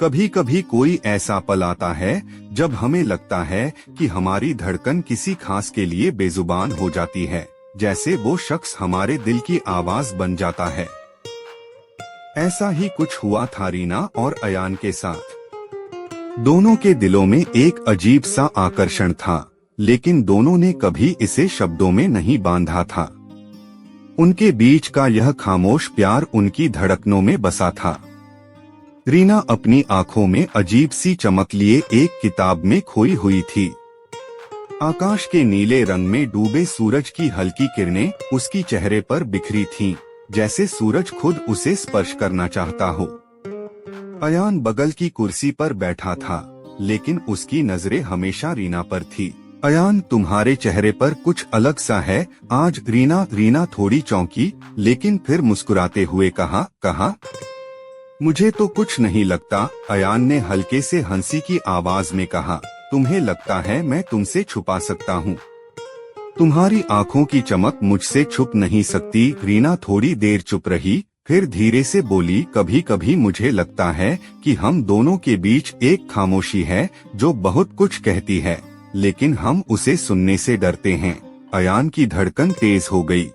कभी कभी कोई ऐसा पल आता है जब हमें लगता है कि हमारी धड़कन किसी खास के लिए बेजुबान हो जाती है, जैसे वो शख्स हमारे दिल की आवाज बन जाता है। ऐसा ही कुछ हुआ था रीना और अयान के साथ। दोनों के दिलों में एक अजीब सा आकर्षण था, लेकिन दोनों ने कभी इसे शब्दों में नहीं बांधा था। उनके बीच का यह खामोश प्यार उनकी धड़कनों में बसा था। रीना अपनी आंखों में अजीब सी चमक लिए एक किताब में खोई हुई थी। आकाश के नीले रंग में डूबे सूरज की हल्की किरणें उसकी चेहरे पर बिखरी थीं, जैसे सूरज खुद उसे स्पर्श करना चाहता हो। अयान बगल की कुर्सी पर बैठा था, लेकिन उसकी नजरें हमेशा रीना पर थी। अयान, तुम्हारे चेहरे पर कुछ अलग सा है आज। रीना थोड़ी चौंकी, लेकिन फिर मुस्कुराते हुए कहा, मुझे तो कुछ नहीं लगता। अयान ने हल्के से हंसी की आवाज में कहा, तुम्हें लगता है मैं तुमसे छुपा सकता हूँ? तुम्हारी आंखों की चमक मुझसे छुप नहीं सकती। रीना थोड़ी देर चुप रही, फिर धीरे से बोली, कभी कभी मुझे लगता है कि हम दोनों के बीच एक खामोशी है जो बहुत कुछ कहती है, लेकिन हम उसे सुनने से डरते हैं। अयान की धड़कन तेज हो गई।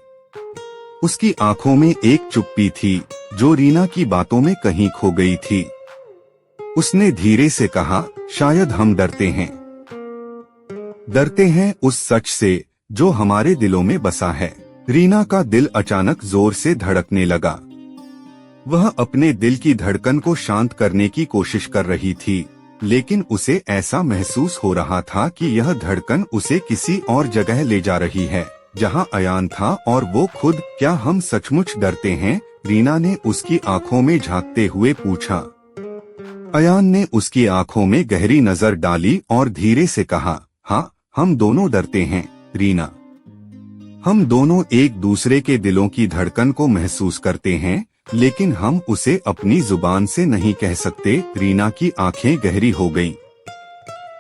उसकी आंखों में एक चुप्पी थी जो रीना की बातों में कहीं खो गई थी। उसने धीरे से कहा, शायद हम डरते हैं उस सच से जो हमारे दिलों में बसा है। रीना का दिल अचानक जोर से धड़कने लगा। वह अपने दिल की धड़कन को शांत करने की कोशिश कर रही थी, लेकिन उसे ऐसा महसूस हो रहा था कि यह धड़कन उसे किसी और जगह ले जा रही है, जहां अयान था और वो खुद। क्या हम सचमुच डरते हैं? रीना ने उसकी आंखों में झांकते हुए पूछा। अयान ने उसकी आंखों में गहरी नजर डाली और धीरे से कहा, हाँ, हम दोनों डरते हैं रीना। हम दोनों एक दूसरे के दिलों की धड़कन को महसूस करते हैं, लेकिन हम उसे अपनी जुबान से नहीं कह सकते। रीना की आंखें गहरी हो गईं।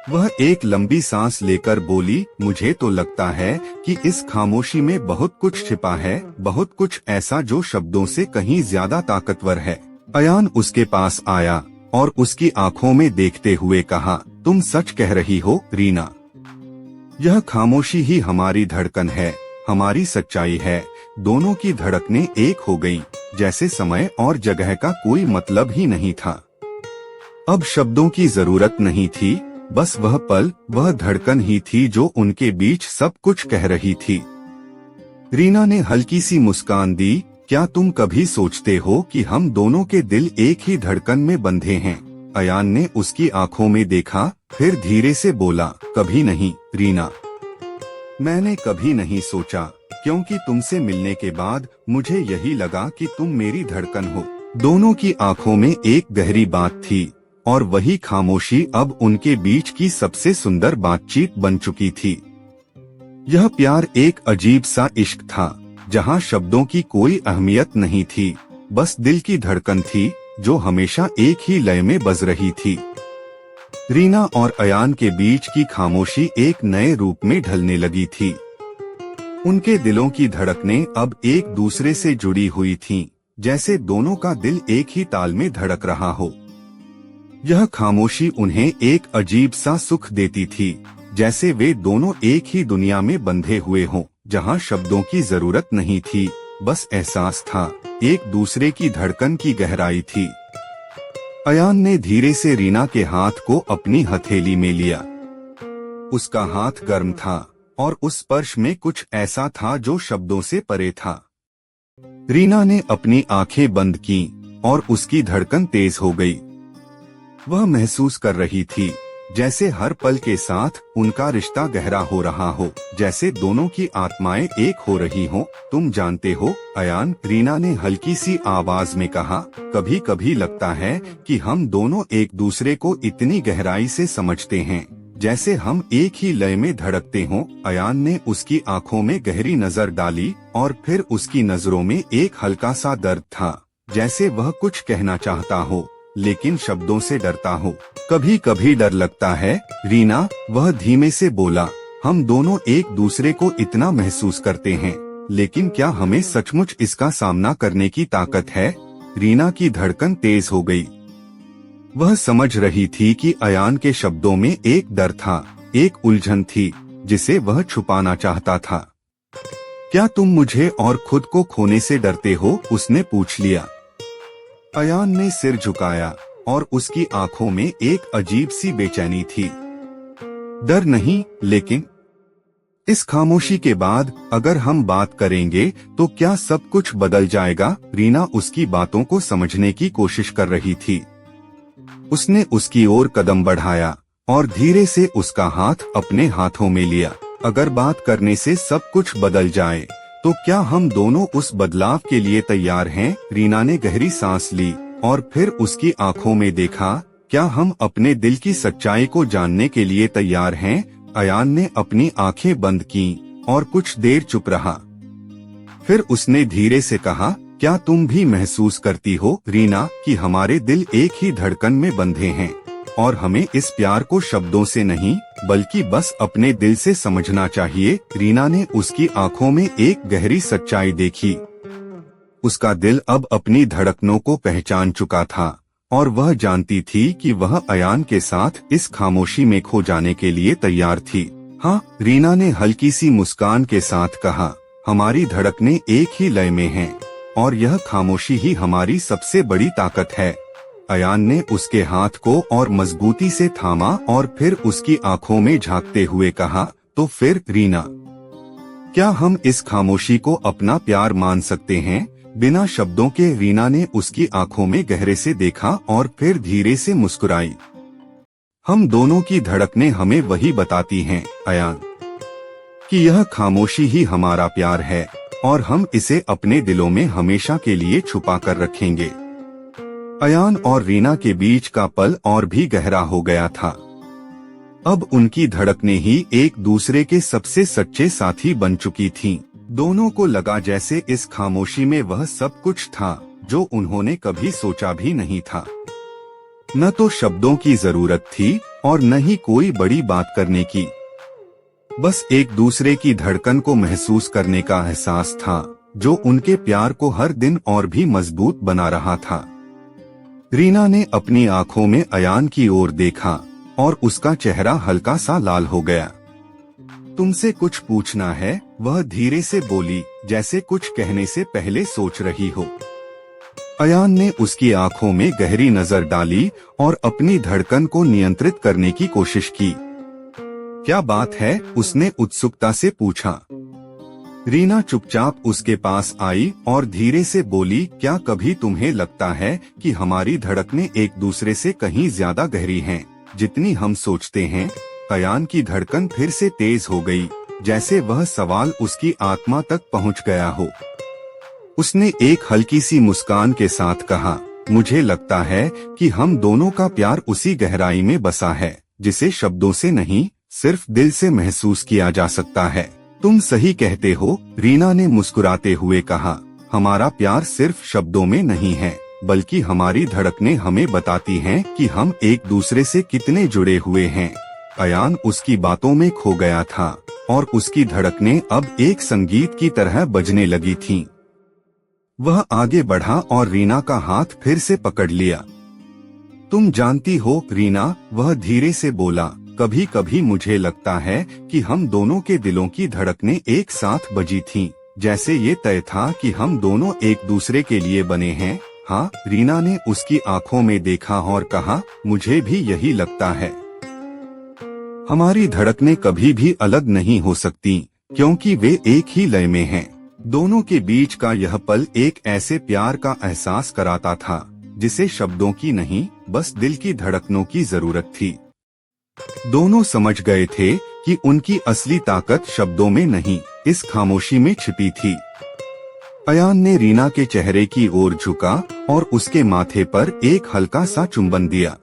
वह एक लंबी सांस लेकर बोली, मुझे तो लगता है कि इस खामोशी में बहुत कुछ छिपा है, बहुत कुछ ऐसा जो शब्दों से कहीं ज्यादा ताकतवर है। अयान उसके पास आया और उसकी आंखों में देखते हुए कहा, तुम सच कह रही हो रीना। यह खामोशी ही हमारी धड़कन है, हमारी सच्चाई है। दोनों की धड़कनें एक हो गईं, जैसे समय और जगह का कोई मतलब ही नहीं था। अब शब्दों की जरूरत नहीं थी, बस वह पल, वह धड़कन ही थी जो उनके बीच सब कुछ कह रही थी। रीना ने हल्की सी मुस्कान दी, क्या तुम कभी सोचते हो कि हम दोनों के दिल एक ही धड़कन में बंधे हैं? अयान ने उसकी आंखों में देखा, फिर धीरे से बोला, कभी नहीं रीना, मैंने कभी नहीं सोचा, क्योंकि तुमसे मिलने के बाद मुझे यही लगा कि तुम मेरी धड़कन हो। दोनों की आंखों में एक गहरी बात थी, और वही खामोशी अब उनके बीच की सबसे सुंदर बातचीत बन चुकी थी। यह प्यार एक अजीब सा इश्क था, जहां शब्दों की कोई अहमियत नहीं थी, बस दिल की धड़कन थी जो हमेशा एक ही लय में बज रही थी। रीना और अयान के बीच की खामोशी एक नए रूप में ढलने लगी थी। उनके दिलों की धड़कनें अब एक दूसरे से जुड़ी हुई थीं, जैसे दोनों का दिल एक ही ताल में धड़क रहा हो। यह खामोशी उन्हें एक अजीब सा सुख देती थी, जैसे वे दोनों एक ही दुनिया में बंधे हुए हों, जहां शब्दों की जरूरत नहीं थी, बस एहसास था, एक दूसरे की धड़कन की गहराई थी। अयान ने धीरे से रीना के हाथ को अपनी हथेली में लिया। उसका हाथ गर्म था और उस स्पर्श में कुछ ऐसा था जो शब्दों से परे था। रीना ने अपनी आंखें बंद की और उसकी धड़कन तेज हो गई। वह महसूस कर रही थी जैसे हर पल के साथ उनका रिश्ता गहरा हो रहा हो, जैसे दोनों की आत्माएं एक हो रही हों। तुम जानते हो अयान, रीना ने हल्की सी आवाज में कहा, कभी कभी लगता है कि हम दोनों एक दूसरे को इतनी गहराई से समझते हैं, जैसे हम एक ही लय में धड़कते हों। अयान ने उसकी आंखों में गहरी नजर डाली और फिर उसकी नजरों में एक हल्का सा दर्द था, जैसे वह कुछ कहना चाहता हो लेकिन शब्दों से डरता हो। कभी कभी डर लगता है रीना, वह धीमे से बोला, हम दोनों एक दूसरे को इतना महसूस करते हैं, लेकिन क्या हमें सचमुच इसका सामना करने की ताकत है? रीना की धड़कन तेज हो गई। वह समझ रही थी कि अयान के शब्दों में एक डर था, एक उलझन थी जिसे वह छुपाना चाहता था। क्या तुम मुझे और खुद को खोने से डरते हो? उसने पूछ लिया। अयान ने सिर झुकाया और उसकी आंखों में एक अजीब सी बेचैनी थी। डर नहीं, लेकिन इस खामोशी के बाद अगर हम बात करेंगे तो क्या सब कुछ बदल जाएगा? रीना उसकी बातों को समझने की कोशिश कर रही थी। उसने उसकी ओर कदम बढ़ाया और धीरे से उसका हाथ अपने हाथों में लिया। अगर बात करने से सब कुछ बदल जाए तो क्या हम दोनों उस बदलाव के लिए तैयार हैं? रीना ने गहरी सांस ली और फिर उसकी आंखों में देखा। क्या हम अपने दिल की सच्चाई को जानने के लिए तैयार हैं? अयान ने अपनी आंखें बंद की और कुछ देर चुप रहा। फिर उसने धीरे से कहा, क्या तुम भी महसूस करती हो रीना कि हमारे दिल एक ही धड़कन में बंधे हैं और हमें इस प्यार को शब्दों से नहीं बल्कि बस अपने दिल से समझना चाहिए? रीना ने उसकी आंखों में एक गहरी सच्चाई देखी। उसका दिल अब अपनी धड़कनों को पहचान चुका था और वह जानती थी कि वह अयान के साथ इस खामोशी में खो जाने के लिए तैयार थी। हाँ, रीना ने हल्की सी मुस्कान के साथ कहा, हमारी धड़कनें एक ही लय में हैं और यह खामोशी ही हमारी सबसे बड़ी ताकत है। अयान ने उसके हाथ को और मजबूती से थामा और फिर उसकी आंखों में झांकते हुए कहा, तो फिर रीना, क्या हम इस खामोशी को अपना प्यार मान सकते हैं? बिना शब्दों के रीना ने उसकी आंखों में गहरे से देखा और फिर धीरे से मुस्कुराई। हम दोनों की धड़कनें हमें वही बताती हैं अयान, कि यह खामोशी ही हमारा प्यार है और हम इसे अपने दिलों में हमेशा के लिए छुपा कर रखेंगे। अयान और रीना के बीच का पल और भी गहरा हो गया था। अब उनकी धड़कनें ही एक दूसरे के सबसे सच्चे साथी बन चुकी थीं। दोनों को लगा जैसे इस खामोशी में वह सब कुछ था जो उन्होंने कभी सोचा भी नहीं था। न तो शब्दों की जरूरत थी और न ही कोई बड़ी बात करने की। बस एक दूसरे की धड़कन को महसूस करने का एहसास था जो उनके प्यार को हर दिन और भी मजबूत बना रहा था। रीना ने अपनी आंखों में अयान की ओर देखा और उसका चेहरा हल्का सा लाल हो गया। तुमसे कुछ पूछना है, वह धीरे से बोली, जैसे कुछ कहने से पहले सोच रही हो। अयान ने उसकी आंखों में गहरी नजर डाली और अपनी धड़कन को नियंत्रित करने की कोशिश की। क्या बात है? उसने उत्सुकता से पूछा। रीना चुपचाप उसके पास आई और धीरे से बोली, क्या कभी तुम्हें लगता है कि हमारी धड़कनें एक दूसरे से कहीं ज्यादा गहरी हैं, जितनी हम सोचते हैं? अयान की धड़कन फिर से तेज हो गई, जैसे वह सवाल उसकी आत्मा तक पहुंच गया हो। उसने एक हल्की सी मुस्कान के साथ कहा, मुझे लगता है कि हम दोनों का प्यार उसी गहराई में बसा है जिसे शब्दों से नहीं, सिर्फ दिल से महसूस किया जा सकता है। तुम सही कहते हो, रीना ने मुस्कुराते हुए कहा, हमारा प्यार सिर्फ शब्दों में नहीं है बल्कि हमारी धड़कनें हमें बताती हैं कि हम एक दूसरे से कितने जुड़े हुए हैं। अयान उसकी बातों में खो गया था और उसकी धड़कनें अब एक संगीत की तरह बजने लगी थीं। वह आगे बढ़ा और रीना का हाथ फिर से पकड़ लिया। तुम जानती हो रीना, वह धीरे से बोला, कभी कभी मुझे लगता है कि हम दोनों के दिलों की धड़कनें एक साथ बजी थीं, जैसे ये तय था कि हम दोनों एक दूसरे के लिए बने हैं। हाँ, रीना ने उसकी आंखों में देखा और कहा, मुझे भी यही लगता है। हमारी धड़कनें कभी भी अलग नहीं हो सकती क्योंकि वे एक ही लय में हैं। दोनों के बीच का यह पल एक ऐसे प्यार का एहसास कराता था जिसे शब्दों की नहीं, बस दिल की धड़कनों की जरूरत थी। दोनों समझ गए थे कि उनकी असली ताकत शब्दों में नहीं, इस खामोशी में छिपी थी। अयान ने रीना के चेहरे की ओर झुका और उसके माथे पर एक हल्का सा चुंबन दिया।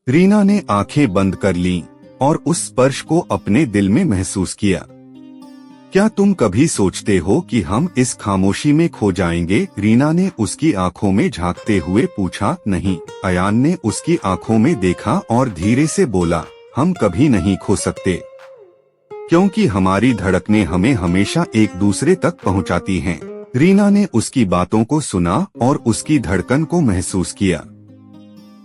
रीना ने आंखें बंद कर लीं और उस स्पर्श को अपने दिल में महसूस किया। क्या तुम कभी सोचते हो कि हम इस खामोशी में खो जाएंगे? रीना ने उसकी आंखों में झांकते हुए पूछा। नहीं, अयान ने उसकी आंखों में देखा और धीरे से बोला, हम कभी नहीं खो सकते क्योंकि हमारी धड़कनें हमें हमेशा एक दूसरे तक पहुंचाती हैं। रीना ने उसकी बातों को सुना और उसकी धड़कन को महसूस किया।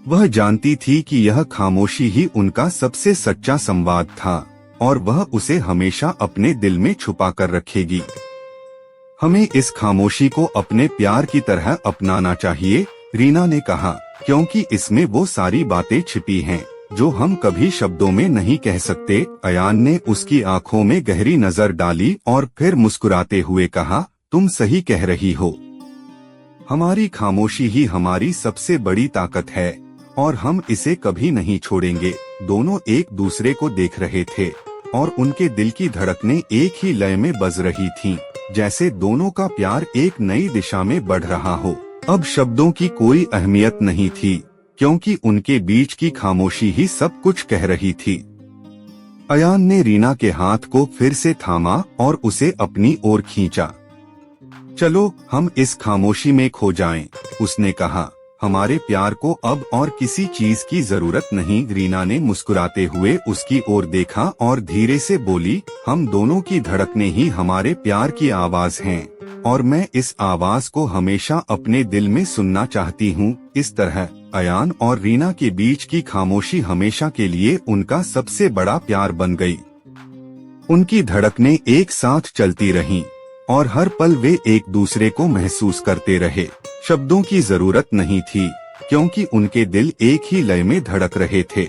वह जानती थी कि यह खामोशी ही उनका सबसे सच्चा संवाद था और वह उसे हमेशा अपने दिल में छुपा कर रखेगी। हमें इस खामोशी को अपने प्यार की तरह अपनाना चाहिए, रीना ने कहा, क्योंकि इसमें वो सारी बातें छिपी हैं जो हम कभी शब्दों में नहीं कह सकते। अयान ने उसकी आंखों में गहरी नजर डाली और फिर मुस्कुराते हुए कहा, तुम सही कह रही हो। हमारी खामोशी ही हमारी सबसे बड़ी ताकत है और हम इसे कभी नहीं छोड़ेंगे। दोनों एक दूसरे को देख रहे थे और उनके दिल की धड़कनें एक ही लय में बज रही थीं, जैसे दोनों का प्यार एक नई दिशा में बढ़ रहा हो। अब शब्दों की कोई अहमियत नहीं थी, क्योंकि उनके बीच की खामोशी ही सब कुछ कह रही थी। अयान ने रीना के हाथ को फिर से थामा और उसे अपनी ओर खींचा। चलो हम इस खामोशी में खो जाएं, उसने कहा। हमारे प्यार को अब और किसी चीज की जरूरत नहीं। रीना ने मुस्कुराते हुए उसकी ओर देखा और धीरे से बोली, हम दोनों की धड़कनें ही हमारे प्यार की आवाज हैं और मैं इस आवाज को हमेशा अपने दिल में सुनना चाहती हूँ। इस तरह अयान और रीना के बीच की खामोशी हमेशा के लिए उनका सबसे बड़ा प्यार बन गई। उनकी धड़कनें एक साथ चलती रहीं और हर पल वे एक दूसरे को महसूस करते रहे। शब्दों की जरूरत नहीं थी, क्योंकि उनके दिल एक ही लय में धड़क रहे थे।